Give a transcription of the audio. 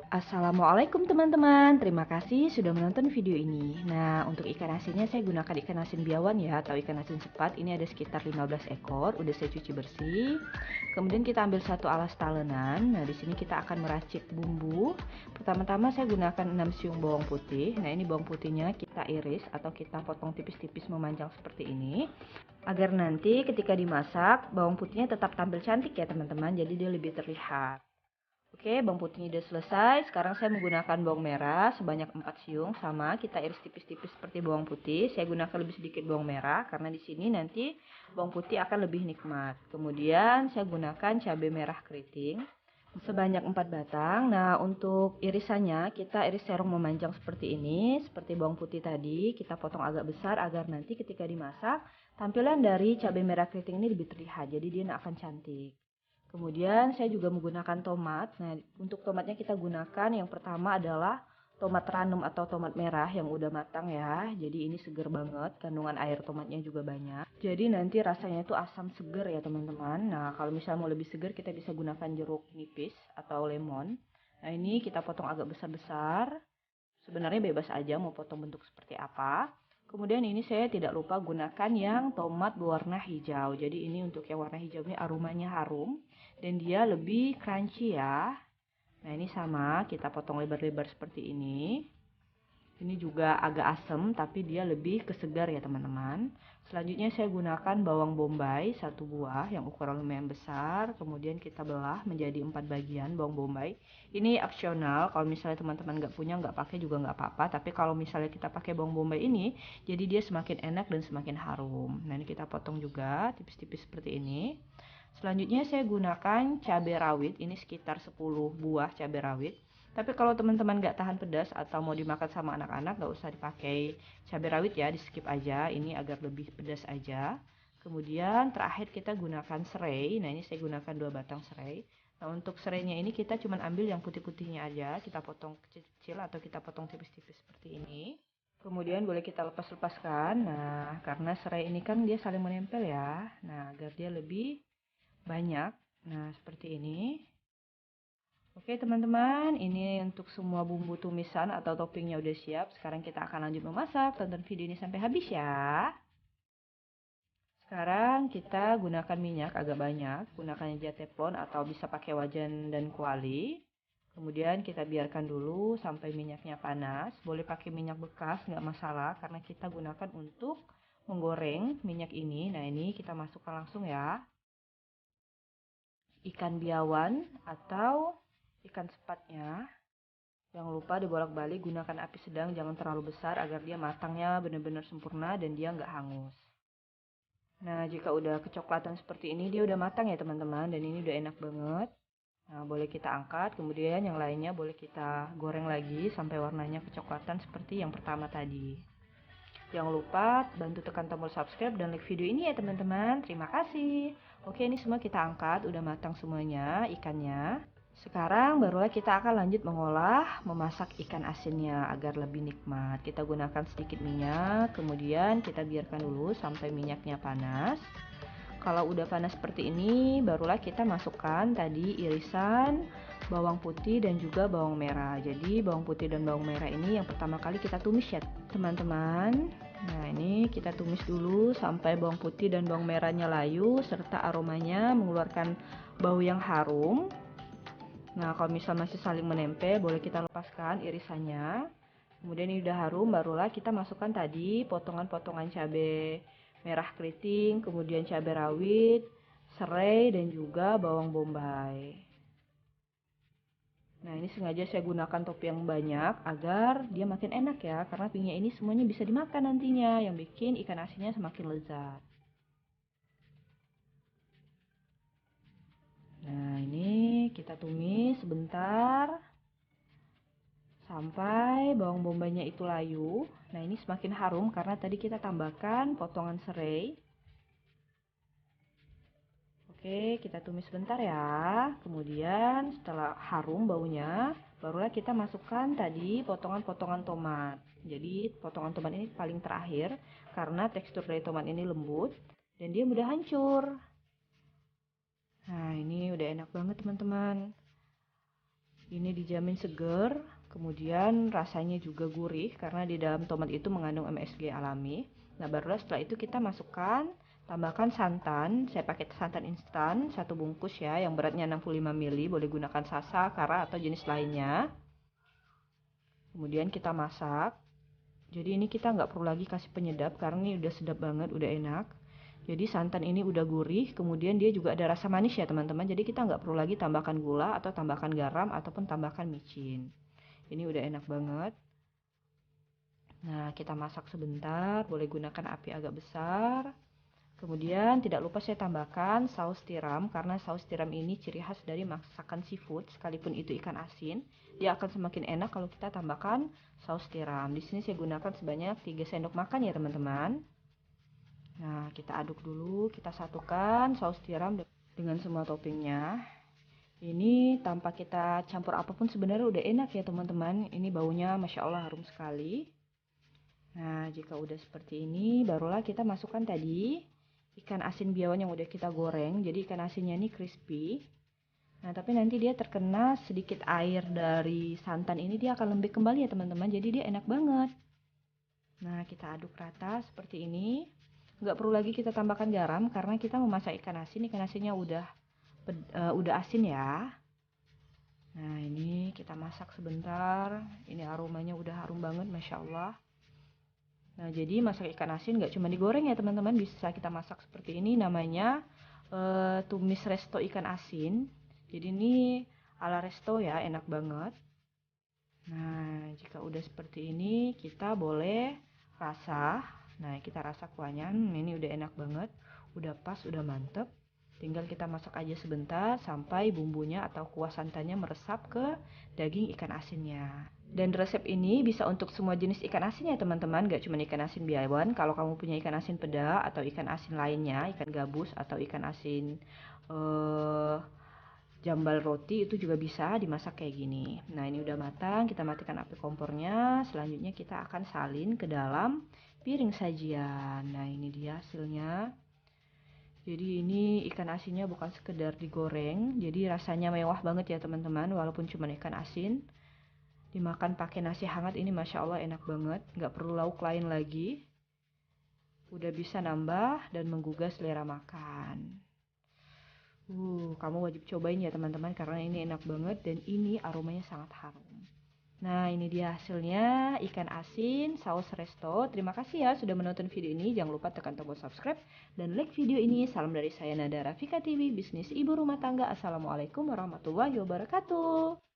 Assalamualaikum teman-teman, terima kasih sudah menonton video ini. Nah, untuk ikan asinnya saya gunakan ikan asin biawan ya, atau ikan asin sepat. Ini ada sekitar 15 ekor, udah saya cuci bersih. Kemudian kita ambil satu alas talenan. Nah, di sini kita akan meracik bumbu. Pertama-tama saya gunakan 6 siung bawang putih. Nah, ini bawang putihnya kita iris atau kita potong tipis-tipis memanjang seperti ini. Agar nanti ketika dimasak, bawang putihnya tetap tampil cantik ya teman-teman, jadi dia lebih terlihat. Oke, bawang putihnya udah selesai. Sekarang saya menggunakan bawang merah sebanyak 4 siung, sama kita iris tipis-tipis seperti bawang putih. Saya gunakan lebih sedikit bawang merah karena di sini nanti bawang putih akan lebih nikmat. Kemudian saya gunakan cabai merah keriting sebanyak 4 batang. Nah, untuk irisannya kita iris serong memanjang seperti ini, seperti bawang putih tadi. Kita potong agak besar agar nanti ketika dimasak tampilan dari cabai merah keriting ini lebih terlihat. Jadi dia akan cantik. Kemudian saya juga menggunakan tomat. Nah, untuk tomatnya kita gunakan yang pertama adalah tomat ranum atau tomat merah yang udah matang ya. Jadi ini seger banget, kandungan air tomatnya juga banyak. Jadi nanti rasanya itu asam seger ya teman-teman. Nah, kalau misalnya mau lebih seger kita bisa gunakan jeruk nipis atau lemon. Nah, ini kita potong agak besar-besar. Sebenarnya bebas aja mau potong bentuk seperti apa. Kemudian ini saya tidak lupa gunakan yang tomat berwarna hijau. Jadi ini untuk yang warna hijau ini aromanya harum dan dia lebih crunchy ya. Nah, ini sama, kita potong lebar-lebar seperti ini. Ini juga agak asam tapi dia lebih kesegar ya teman-teman. Selanjutnya saya gunakan bawang bombay 1 buah yang ukuran lumayan besar. Kemudian kita belah menjadi 4 bagian bawang bombay. Ini opsional, kalau misalnya teman-teman nggak punya nggak pakai juga nggak apa-apa. Tapi kalau misalnya kita pakai bawang bombay ini, jadi dia semakin enak dan semakin harum. Nah, ini kita potong juga tipis-tipis seperti ini. Selanjutnya saya gunakan cabai rawit, ini sekitar 10 buah cabai rawit. Tapi kalau teman-teman nggak tahan pedas atau mau dimakan sama anak-anak, nggak usah dipakai cabai rawit ya, di skip aja. Ini agar lebih pedas aja. Kemudian terakhir kita gunakan serai. Nah, ini saya gunakan 2 batang serai. Nah, untuk serainya ini kita cuma ambil yang putih-putihnya aja. Kita potong kecil-kecil atau kita potong tipis-tipis seperti ini. Kemudian boleh kita lepas-lepaskan. Nah, karena serai ini kan dia saling menempel ya. Nah, agar dia lebih banyak. Nah, seperti ini. Oke teman-teman, ini untuk semua bumbu tumisan atau toppingnya udah siap. Sekarang kita akan lanjut memasak. Tonton video ini sampai habis ya. Sekarang kita gunakan minyak agak banyak. Gunakan aja teflon atau bisa pakai wajan dan kuali. Kemudian kita biarkan dulu sampai minyaknya panas. Boleh pakai minyak bekas, nggak masalah. Karena kita gunakan untuk menggoreng minyak ini. Nah, ini kita masukkan langsung ya. Ikan biawan atau ikan sepatnya. Jangan lupa dibolak-balik, gunakan api sedang, jangan terlalu besar agar dia matangnya benar-benar sempurna dan dia nggak hangus. Nah, jika udah kecoklatan seperti ini, dia udah matang ya teman-teman, dan ini udah enak banget. Nah, boleh kita angkat, kemudian yang lainnya boleh kita goreng lagi sampai warnanya kecoklatan seperti yang pertama tadi. Jangan lupa bantu tekan tombol subscribe dan like video ini ya teman-teman. Terima kasih. Oke, ini semua kita angkat, udah matang semuanya ikannya. Sekarang barulah kita akan lanjut memasak ikan asinnya agar lebih nikmat. Kita gunakan sedikit minyak, kemudian kita biarkan dulu sampai minyaknya panas. Kalau udah panas seperti ini, barulah kita masukkan tadi irisan bawang putih dan juga bawang merah. Jadi bawang putih dan bawang merah ini yang pertama kali kita tumis ya teman-teman. Nah, ini kita tumis dulu sampai bawang putih dan bawang merahnya layu serta aromanya mengeluarkan bau yang harum. Nah, kalau misal masih saling menempel, boleh kita lepaskan irisannya. Kemudian ini udah harum, barulah kita masukkan tadi potongan-potongan cabai merah keriting, kemudian cabai rawit, serai, dan juga bawang bombay. Nah, ini sengaja saya gunakan topi yang banyak agar dia makin enak ya, karena pinya ini semuanya bisa dimakan nantinya, yang bikin ikan asinnya semakin lezat. Nah, ini kita tumis sebentar sampai bawang bombaynya itu layu. Nah, ini semakin harum karena tadi kita tambahkan potongan serai. Oke, kita tumis sebentar ya. Kemudian setelah harum baunya, barulah kita masukkan tadi potongan-potongan tomat. Jadi potongan tomat ini paling terakhir karena tekstur dari tomat ini lembut dan dia mudah hancur. Nah, ini udah enak banget teman-teman. Ini dijamin seger, kemudian rasanya juga gurih karena di dalam tomat itu mengandung MSG alami. Nah, barulah setelah itu kita masukkan, tambahkan santan. Saya pakai santan instan, 1 bungkus ya, yang beratnya 65 ml. Boleh gunakan sasa, kara, atau jenis lainnya. Kemudian kita masak. Jadi ini kita nggak perlu lagi kasih penyedap karena ini udah sedap banget, udah enak. Jadi santan ini udah gurih, kemudian dia juga ada rasa manis ya teman-teman. Jadi kita nggak perlu lagi tambahkan gula atau tambahkan garam ataupun tambahkan micin. Ini udah enak banget. Nah, kita masak sebentar, boleh gunakan api agak besar. Kemudian tidak lupa saya tambahkan saus tiram karena saus tiram ini ciri khas dari masakan seafood, sekalipun itu ikan asin, dia akan semakin enak kalau kita tambahkan saus tiram. Di sini saya gunakan sebanyak 3 sendok makan ya teman-teman. Nah, kita aduk dulu, kita satukan saus tiram dengan semua toppingnya. Ini tanpa kita campur apapun sebenarnya udah enak ya teman-teman. Ini baunya Masya Allah harum sekali. Nah, jika udah seperti ini, barulah kita masukkan tadi ikan asin biawan yang udah kita goreng. Jadi ikan asinnya ini crispy. Nah, tapi nanti dia terkena sedikit air dari santan ini, dia akan lembek kembali ya teman-teman. Jadi dia enak banget. Nah, kita aduk rata seperti ini. Nggak perlu lagi kita tambahkan garam karena kita memasak ikan asin. Ikan asinnya udah asin ya. Nah, ini kita masak sebentar. Ini aromanya udah harum banget, Masya Allah. Nah, jadi masak ikan asin nggak cuma digoreng ya teman-teman, bisa kita masak seperti ini, namanya tumis resto ikan asin. Jadi ini ala resto ya, enak banget. Nah, jika udah seperti ini, kita boleh rasa. Nah, kita rasa kuahnya, ini udah enak banget, udah pas, udah mantep. Tinggal kita masak aja sebentar sampai bumbunya atau kuah santannya meresap ke daging ikan asinnya. Dan resep ini bisa untuk semua jenis ikan asin ya teman-teman, gak cuma ikan asin biawan. Kalau kamu punya ikan asin peda atau ikan asin lainnya, ikan gabus atau ikan asin jambal roti itu juga bisa dimasak kayak gini. Nah, ini udah matang, kita matikan api kompornya. Selanjutnya kita akan salin ke dalam piring sajian. Nah, ini dia hasilnya. Jadi ini ikan asinnya bukan sekedar digoreng, jadi rasanya mewah banget ya teman-teman, walaupun cuma ikan asin. Dimakan pakai nasi hangat ini Masya Allah enak banget, nggak perlu lauk lain lagi. Udah bisa nambah dan menggugah selera makan. Kamu wajib cobain ya teman-teman karena ini enak banget dan ini aromanya sangat harum. Nah, ini dia hasilnya ikan asin saus resto. Terima kasih ya sudah menonton video ini. Jangan lupa tekan tombol subscribe dan like video ini. Salam dari saya Nada Rafika TV, bisnis ibu rumah tangga. Assalamualaikum warahmatullahi wabarakatuh.